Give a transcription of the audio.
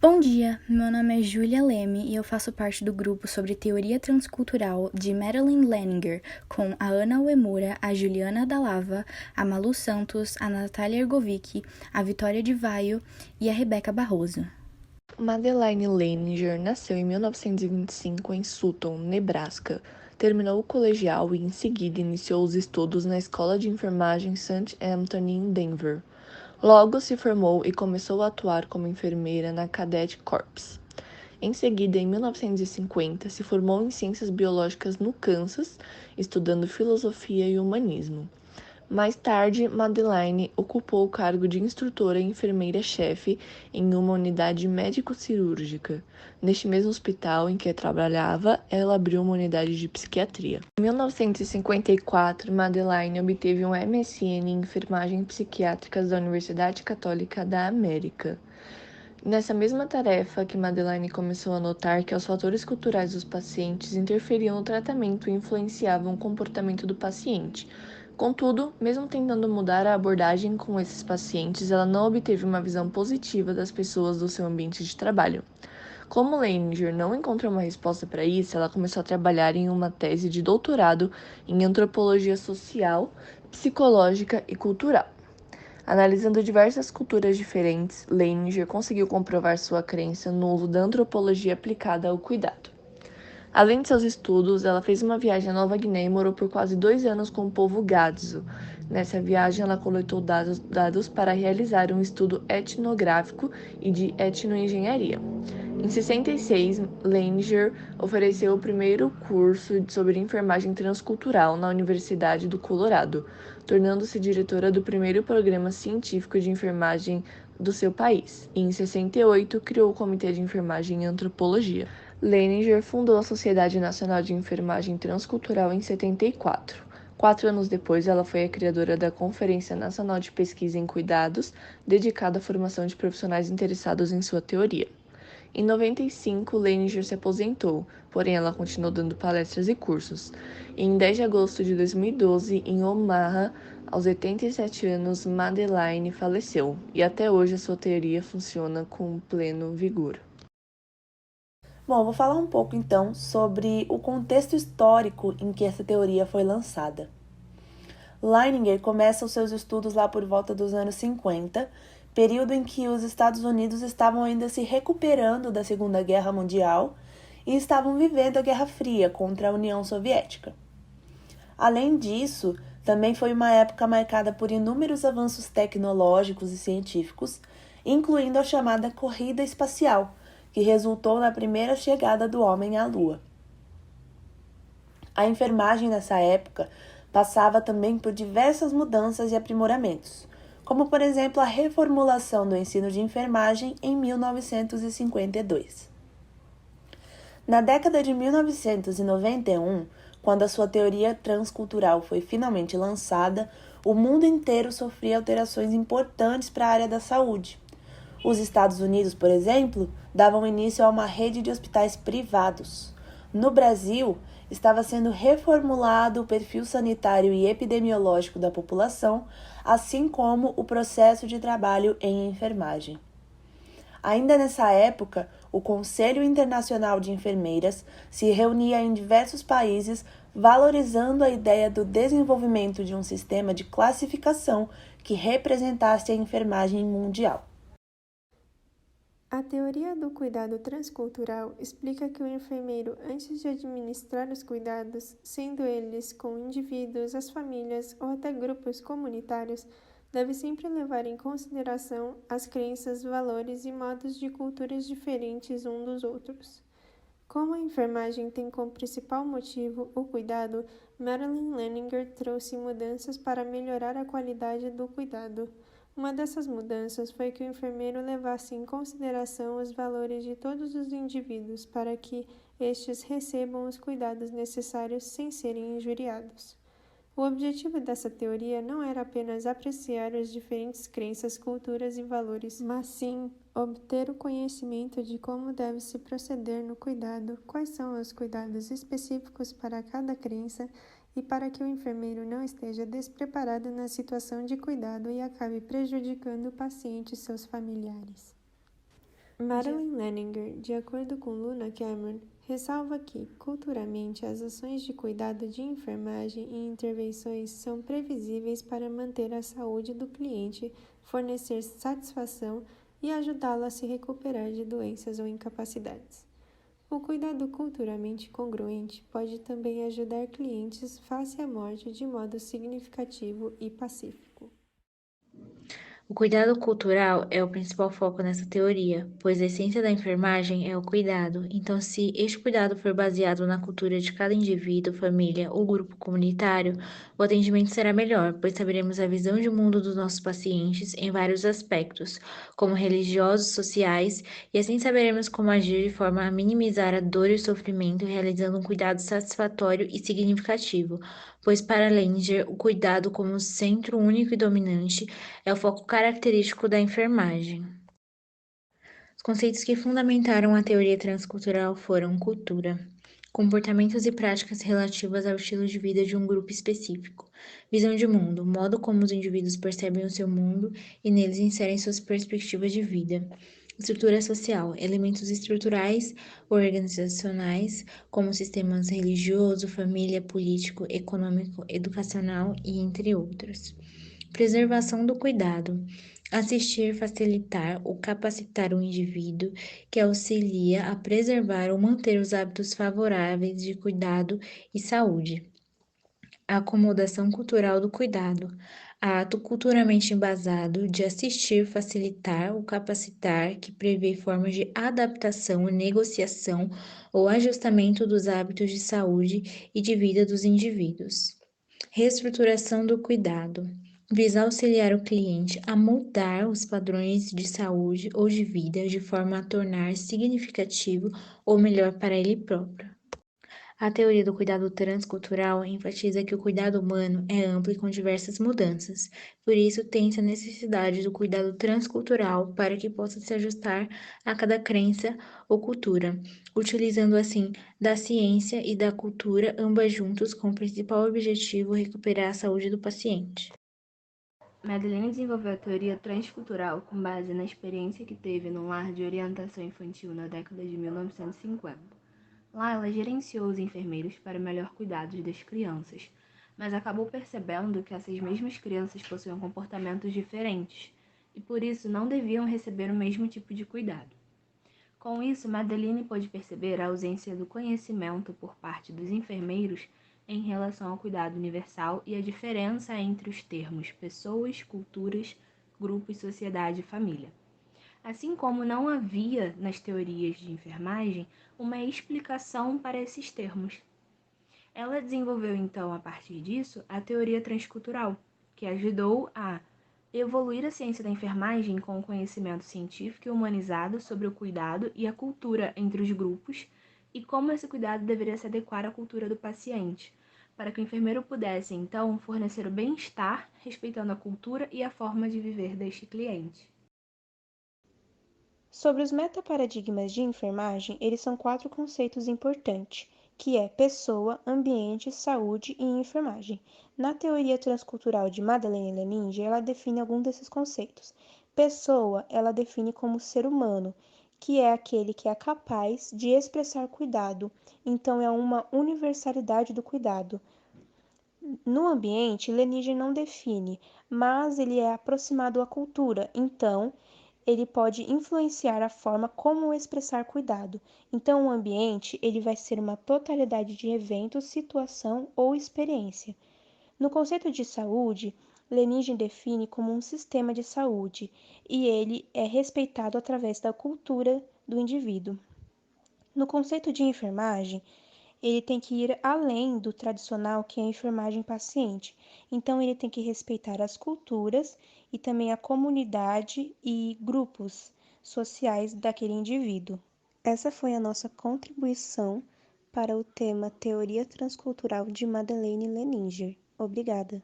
Bom dia, meu nome é Julia Leme e eu faço parte do grupo sobre teoria transcultural de Madeline Leninger com a Ana Uemura, a Juliana Dallava, a Malu Santos, a Natália Ergovic, a Vitória de Vaio e a Rebeca Barroso. Madeline Leninger nasceu em 1925 em Sutton, Nebraska. Terminou o colegial e, em seguida, iniciou os estudos na Escola de Enfermagem St. Anthony, em Denver. Logo se formou e começou a atuar como enfermeira na Cadet Corps. Em seguida, em 1950, se formou em Ciências Biológicas no Kansas, estudando filosofia e humanismo. Mais tarde, Madeline ocupou o cargo de instrutora e enfermeira-chefe em uma unidade médico-cirúrgica. Neste mesmo hospital em que trabalhava, ela abriu uma unidade de psiquiatria. Em 1954, Madeline obteve um MSN em enfermagem psiquiátrica da Universidade Católica da América. Nessa mesma tarefa que Madeline começou a notar que os fatores culturais dos pacientes interferiam no tratamento e influenciavam o comportamento do paciente. Contudo, mesmo tentando mudar a abordagem com esses pacientes, ela não obteve uma visão positiva das pessoas do seu ambiente de trabalho. Como Leininger não encontrou uma resposta para isso, ela começou a trabalhar em uma tese de doutorado em antropologia social, psicológica e cultural. Analisando diversas culturas diferentes, Leininger conseguiu comprovar sua crença no uso da antropologia aplicada ao cuidado. Além de seus estudos, ela fez uma viagem à Nova Guiné e morou por quase 2 anos com o povo Gadzo. Nessa viagem, ela coletou dados para realizar um estudo etnográfico e de etnoengenharia. Em 66, Leininger ofereceu o primeiro curso sobre enfermagem transcultural na Universidade do Colorado, tornando-se diretora do primeiro programa científico de enfermagem do seu país. E em 68, criou o Comitê de Enfermagem e Antropologia. Leininger fundou a Sociedade Nacional de Enfermagem Transcultural em 74. 4 anos depois, ela foi a criadora da Conferência Nacional de Pesquisa em Cuidados, dedicada à formação de profissionais interessados em sua teoria. Em 95, Leininger se aposentou, porém ela continuou dando palestras e cursos. E em 10 de agosto de 2012, em Omaha, aos 87 anos, Madeline faleceu, e até hoje a sua teoria funciona com pleno vigor. Bom, vou falar um pouco então sobre o contexto histórico em que essa teoria foi lançada. Leininger começa os seus estudos lá por volta dos anos 50, período em que os Estados Unidos estavam ainda se recuperando da Segunda Guerra Mundial e estavam vivendo a Guerra Fria contra a União Soviética. Além disso, também foi uma época marcada por inúmeros avanços tecnológicos e científicos, incluindo a chamada corrida espacial, que resultou na primeira chegada do homem à Lua. A enfermagem nessa época passava também por diversas mudanças e aprimoramentos, como por exemplo a reformulação do ensino de enfermagem em 1952. Na década de 1991, quando a sua teoria transcultural foi finalmente lançada, o mundo inteiro sofria alterações importantes para a área da saúde. Os Estados Unidos, por exemplo, davam início a uma rede de hospitais privados. No Brasil, estava sendo reformulado o perfil sanitário e epidemiológico da população, assim como o processo de trabalho em enfermagem. Ainda nessa época, o Conselho Internacional de Enfermeiras se reunia em diversos países, valorizando a ideia do desenvolvimento de um sistema de classificação que representasse a enfermagem mundial. A teoria do cuidado transcultural explica que o enfermeiro, antes de administrar os cuidados, sendo eles com indivíduos, as famílias ou até grupos comunitários, deve sempre levar em consideração as crenças, valores e modos de culturas diferentes uns dos outros. Como a enfermagem tem como principal motivo o cuidado, Madeline Leninger trouxe mudanças para melhorar a qualidade do cuidado. Uma dessas mudanças foi que o enfermeiro levasse em consideração os valores de todos os indivíduos para que estes recebam os cuidados necessários sem serem injuriados. O objetivo dessa teoria não era apenas apreciar as diferentes crenças, culturas e valores, mas sim obter o conhecimento de como deve se proceder no cuidado, quais são os cuidados específicos para cada crença e para que o enfermeiro não esteja despreparado na situação de cuidado e acabe prejudicando o paciente e seus familiares. Marilyn Leninger, de acordo com Luna Cameron, ressalva que, culturalmente, as ações de cuidado de enfermagem e intervenções são previsíveis para manter a saúde do cliente, fornecer satisfação e ajudá-lo a se recuperar de doenças ou incapacidades. O cuidado culturalmente congruente pode também ajudar clientes face à morte de modo significativo e pacífico. O cuidado cultural é o principal foco nessa teoria, pois a essência da enfermagem é o cuidado. Então, se este cuidado for baseado na cultura de cada indivíduo, família ou grupo comunitário, o atendimento será melhor, pois saberemos a visão de mundo dos nossos pacientes em vários aspectos, como religiosos, sociais, e assim saberemos como agir de forma a minimizar a dor e o sofrimento, realizando um cuidado satisfatório e significativo, pois para Leninger, o cuidado como centro único e dominante é o foco característico da enfermagem. Os conceitos que fundamentaram a teoria transcultural foram cultura, comportamentos e práticas relativas ao estilo de vida de um grupo específico, visão de mundo, modo como os indivíduos percebem o seu mundo e neles inserem suas perspectivas de vida. Estrutura social, elementos estruturais organizacionais, como sistemas religioso, família, político, econômico, educacional e entre outros. Preservação do cuidado. Assistir, facilitar ou capacitar o indivíduo que auxilia a preservar ou manter os hábitos favoráveis de cuidado e saúde. A acomodação cultural do cuidado. Ato culturalmente embasado de assistir, facilitar ou capacitar que prevê formas de adaptação, negociação ou ajustamento dos hábitos de saúde e de vida dos indivíduos. Reestruturação do cuidado. Visa auxiliar o cliente a moldar os padrões de saúde ou de vida de forma a tornar significativo ou melhor para ele próprio. A teoria do cuidado transcultural enfatiza que o cuidado humano é amplo e com diversas mudanças, por isso tem-se a necessidade do cuidado transcultural para que possa se ajustar a cada crença ou cultura, utilizando assim da ciência e da cultura ambas juntos com o principal objetivo recuperar a saúde do paciente. Madeleine desenvolveu a teoria transcultural com base na experiência que teve num lar de orientação infantil na década de 1950. Lá, ela gerenciou os enfermeiros para o melhor cuidado das crianças, mas acabou percebendo que essas mesmas crianças possuíam comportamentos diferentes e, por isso, não deviam receber o mesmo tipo de cuidado. Com isso, Madeleine pôde perceber a ausência do conhecimento por parte dos enfermeiros em relação ao cuidado universal e a diferença entre os termos pessoas, culturas, grupos, sociedade e família. Assim como não havia nas teorias de enfermagem uma explicação para esses termos. Ela desenvolveu então, a partir disso, a teoria transcultural, que ajudou a evoluir a ciência da enfermagem com o conhecimento científico e humanizado sobre o cuidado e a cultura entre os grupos e como esse cuidado deveria se adequar à cultura do paciente, para que o enfermeiro pudesse, então, fornecer o bem-estar, respeitando a cultura e a forma de viver deste cliente. Sobre os metaparadigmas de enfermagem, eles são 4 conceitos importantes, que é pessoa, ambiente, saúde e enfermagem. Na teoria transcultural de Madeleine Leninger, ela define algum desses conceitos. Pessoa, ela define como ser humano, que é aquele que é capaz de expressar cuidado, então é uma universalidade do cuidado. No ambiente, Leninger não define, mas ele é aproximado à cultura, então ele pode influenciar a forma como expressar cuidado. Então, o ambiente ele vai ser uma totalidade de evento, situação ou experiência. No conceito de saúde, Leningen define como um sistema de saúde e ele é respeitado através da cultura do indivíduo. No conceito de enfermagem, ele tem que ir além do tradicional que é a enfermagem paciente. Então, ele tem que respeitar as culturas e também a comunidade e grupos sociais daquele indivíduo. Essa foi a nossa contribuição para o tema Teoria Transcultural de Madeleine Leninger. Obrigada.